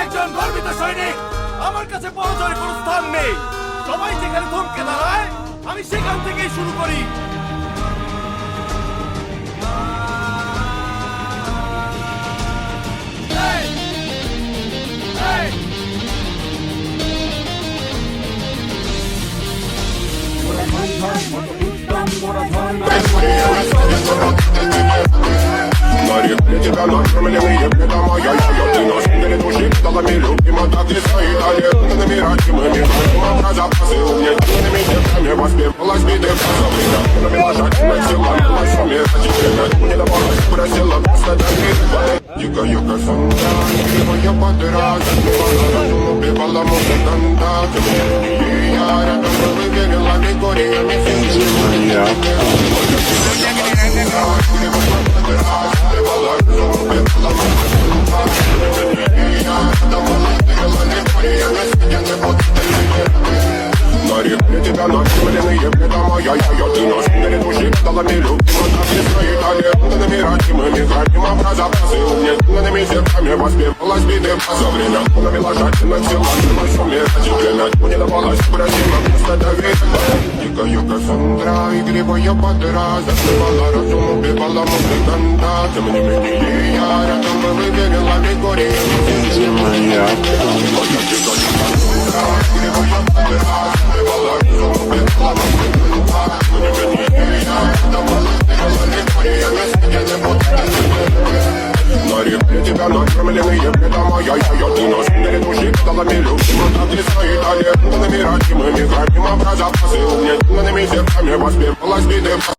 একজন গর্বিত সৈনিক, আমার কাছে পরাজয়ের কোনো স্থান নেই। সবাই যেখানে থমকে দাঁড়ায় আমি সেখান থেকেই শুরু করি। Для тебя накормленные беда моя. Ты наш мир души педалами любима. Так и стоит аллергными родимыми. Моя запасы угнетенными сердцами воспевалась биты позавыда. Навелажательно сила милась умирать. Не давалась, просила просто доверить. Дикая косонда, игривая подыра. Засмевала разум, убивала музыканта. Ты мне не я рядом был и верила Григориями. Для тебя накормленные беда моя. Ты наш мир души педалами любима. Так и стоит аллергными родимыми. Храним запасы угнетенными сердцами воспевалась биты позавреда. Навела жадина сила милась умирать. Время не давалась, просила просто доверить. Дикая Кассандра, игривая подыра. Засмевала разум, убивала музыканта. Тем не менее я рядом был и верила Григориями. Для тебя накормленные беда моя. Ты наш мир души педалами любима. Так и стоит аллергными родимыми. Храним запасы угнетенными сердцами воспевалась биты.